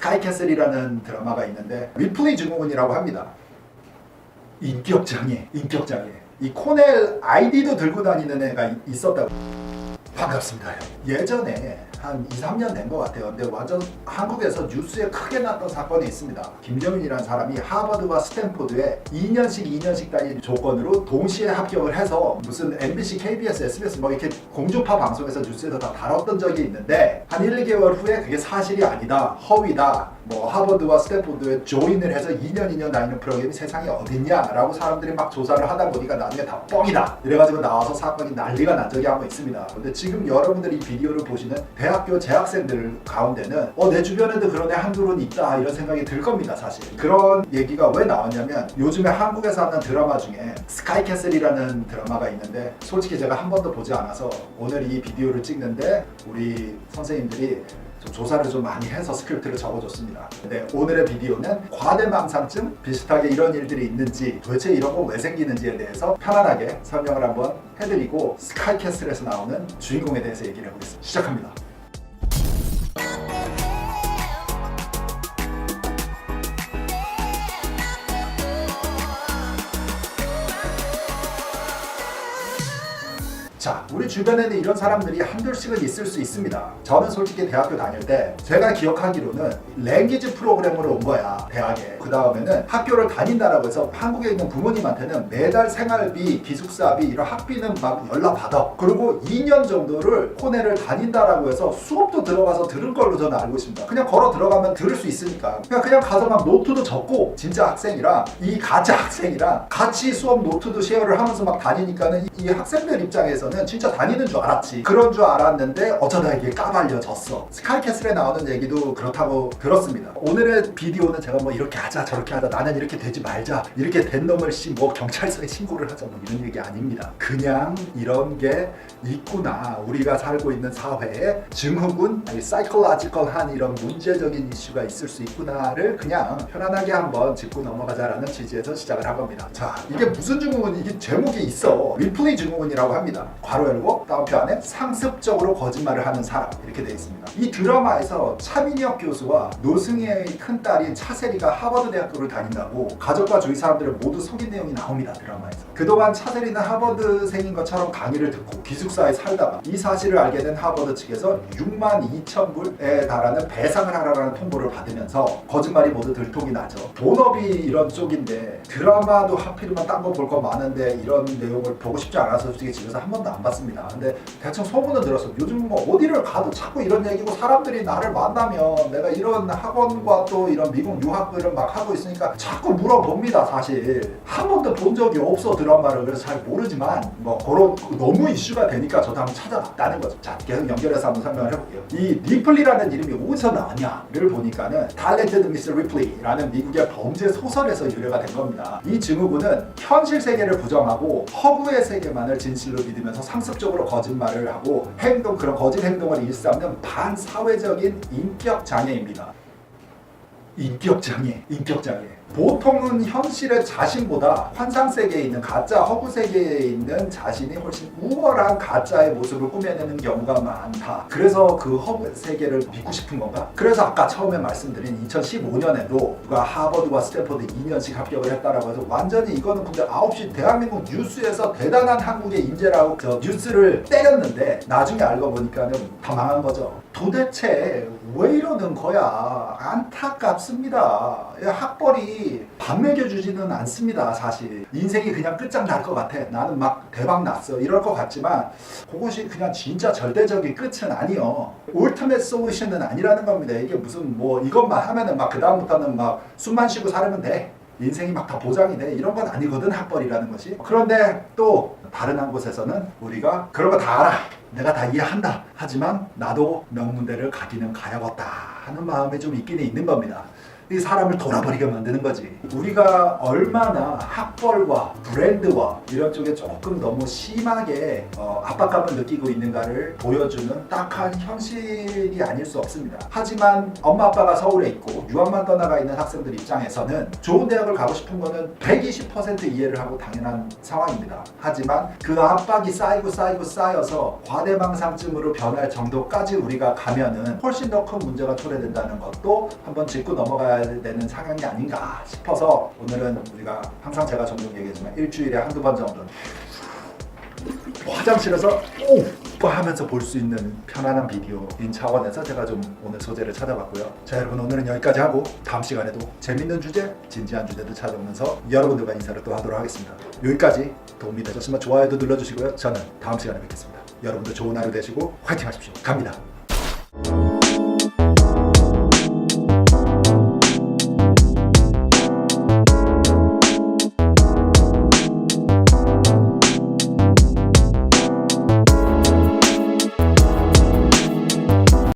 스카이캐슬이라는 드라마가 있는데 리플리 증후군이라고 합니다. 인격장애. 이 코넬 아이디도 들고 다니는 애가 있었다고. 반갑습니다. 예전에 한 2, 3년 된 것 같아요. 근데 완전 한국에서 뉴스에 크게 났던 사건이 있습니다. 김정윤이라는 사람이 하버드와 스탠포드에 2년씩 단위 조건으로 동시에 합격을 해서 무슨 MBC, KBS, SBS 뭐 이렇게 공중파 방송에서 뉴스에서 다 다뤘던 적이 있는데 한 1, 2개월 후에 그게 사실이 아니다, 허위다, 뭐 하버드와 스탠포드에 조인을 해서 2년 다니는 프로그램이 세상에 어딨냐라고 사람들이 막 조사를 하다 보니까 나중에 다 뻥이다 이래가지고 나와서 사건이 난리가 난 적이 한번 있습니다. 근데 지금 여러분들이 이 비디오를 보시는 대학교 재학생들 가운데는 내 주변에도 그런 애 한둘은 있다 이런 생각이 들 겁니다. 사실 그런 얘기가 왜 나왔냐면 요즘에 한국에서 하는 드라마 중에 스카이캐슬이라는 드라마가 있는데 솔직히 제가 한 번도 보지 않아서 오늘 이 비디오를 찍는데 우리 선생님들이 조사를 좀 많이 해서 스크립트를 적어줬습니다. 근데 오늘의 비디오는 과대망상증 비슷하게 이런 일들이 있는지 도대체 이런 거 왜 생기는지에 대해서 편안하게 설명을 한번 해드리고 스카이캐슬에서 나오는 주인공에 대해서 얘기를 해보겠습니다. 시작합니다. 자, 우리 주변에는 이런 사람들이 한둘씩은 있을 수 있습니다. 저는 솔직히 대학교 다닐 때 제가 기억하기로는 랭귀지 프로그램으로 온 거야, 대학에. 그 다음에는 학교를 다닌다라고 해서 한국에 있는 부모님한테는 매달 생활비, 기숙사비 이런 학비는 막 연락 받아. 그리고 2년 정도를 코넬을 다닌다라고 해서 수업도 들어가서 들은 걸로 저는 알고 있습니다. 그냥 걸어 들어가면 들을 수 있으니까 그냥 가서 막 노트도 적고 진짜 학생이랑 이 가짜 학생이랑 같이 수업 노트도 쉐어를 하면서 막 다니니까는 이 학생들 입장에서는 진짜 다니는 줄 알았지. 그런 줄 알았는데 어쩌다 이게 까발려졌어. 스카이캐슬에 나오는 얘기도 그렇다고 들었습니다. 오늘의 비디오는 제가 뭐 이렇게 하자 저렇게 하자 나는 이렇게 되지 말자 이렇게 된 놈을 뭐 경찰서에 신고를 하자 뭐 이런 얘기 아닙니다. 그냥 이런 게 있구나. 우리가 살고 있는 사회에 증후군, 사이콜로지컬한 이런 문제적인 이슈가 있을 수 있구나를 그냥 편안하게 한번 짚고 넘어가자라는 취지에서 시작을 한 겁니다. 자, 이게 무슨 증후군? 이게 제목이 있어. 리플리 증후군이라고 합니다. 괄호 열고 따옴표 안에 상습적으로 거짓말을 하는 사람 이렇게 되어 있습니다. 이 드라마에서 차민혁 교수와 노승희의 큰딸인 차세리가 하버드 대학교를 다닌다고 가족과 주위 사람들을 모두 속인 내용이 나옵니다. 드라마에서. 그동안 차세리는 하버드생인 것처럼 강의를 듣고 기숙사에 살다가 이 사실을 알게 된 하버드 측에서 62,000불에 달하는 배상을 하라는 통보를 받으면서 거짓말이 모두 들통이 나죠. 본업이 이런 쪽인데 드라마도 하필이면 딴 거 볼 거 많은데 이런 내용을 보고 싶지 않아서 솔직히 집에서 한 번도 안 봤습니다. 근데 대충 소문은 들었어. 요즘 뭐 어디를 가도 자꾸 이런 얘기고 사람들이 나를 만나면 내가 이런 학원과 또 이런 미국 유학들을 막 하고 있으니까 자꾸 물어봅니다. 사실 한 번도 본 적이 없어 드라마를. 그래서 잘 모르지만 뭐 그런 너무 이슈가 되니까 저도 한번 찾아봤다는 거죠. 자, 계속 연결해서 한번 설명을 해볼게요. 이 리플리라는 이름이 어디서 나왔냐를 보니까는 Talented Miss Ripley라는 미국의 범죄 소설에서 유래가 된 겁니다. 이 증후군은 현실 세계를 부정하고 허구의 세계만을 진실로 믿으면서 상습적으로 거짓말을 하고 그런 거짓 행동을 일삼는 반사회적인 인격 장애입니다. 인격 장애. 보통은 현실의 자신보다 환상 세계에 있는 가짜 허구 세계에 있는 자신이 훨씬 우월한 가짜의 모습을 꾸며내는 경우가 많다. 그래서 그 허구 세계를 믿고 싶은 건가? 그래서 아까 처음에 말씀드린 2015년에도 누가 하버드와 스탠포드 2년씩 합격을 했다라고 해서 완전히 이거는 근데 9시 대한민국 뉴스에서 대단한 한국의 인재라고 뉴스를 때렸는데 나중에 알고 보니까는 다 망한 거죠. 도대체 왜 이러는 거야? 안타깝습니다. 학벌이 밥 먹여주지는 않습니다. 사실 인생이 그냥 끝장날 것 같아. 나는 막 대박 났어 이럴 것 같지만 그것이 그냥 진짜 절대적인 끝은 아니요. 울티메트 솔루션은 아니라는 겁니다. 이게 무슨 뭐 이것만 하면은 막 그 다음부터는 막 숨만 쉬고 살면 돼. 인생이 막 다 보장이 돼. 이런 건 아니거든, 학벌이라는 것이. 그런데 또 다른 한 곳에서는 우리가 그런 거 다 알아. 내가 다 이해한다. 하지만 나도 명문대를 가기는 가야겠다 하는 마음이 좀 있기는 있는 겁니다. 이 사람을 돌아버리게 만드는 거지. 우리가 얼마나 학벌과 브랜드와 이런 쪽에 조금 너무 심하게 압박감을 느끼고 있는가를 보여주는 딱한 현실이 아닐 수 없습니다. 하지만 엄마 아빠가 서울에 있고 유학만 떠나가 있는 학생들 입장에서는 좋은 대학을 가고 싶은 거는 120% 이해를 하고 당연한 상황입니다. 하지만 그 압박이 쌓여서 과대망상증으로 변할 정도까지 우리가 가면은 훨씬 더 큰 문제가 초래된다는 것도 한번 짚고 넘어가야 되는 상황이 아닌가 싶어서 오늘은 우리가 항상 제가 종종 얘기하지만 일주일에 한두 번 정도는 화장실에서 오! 하면서 볼 수 있는 편안한 비디오인 차원에서 제가 좀 오늘 소재를 찾아봤고요. 자, 여러분 오늘은 여기까지 하고 다음 시간에도 재밌는 주제, 진지한 주제도 찾아오면서 여러분들과 인사를 또 하도록 하겠습니다. 여기까지 도움이 되셨으면 좋아요도 눌러주시고요. 저는 다음 시간에 뵙겠습니다. 여러분들 좋은 하루 되시고 화이팅 하십시오. 갑니다.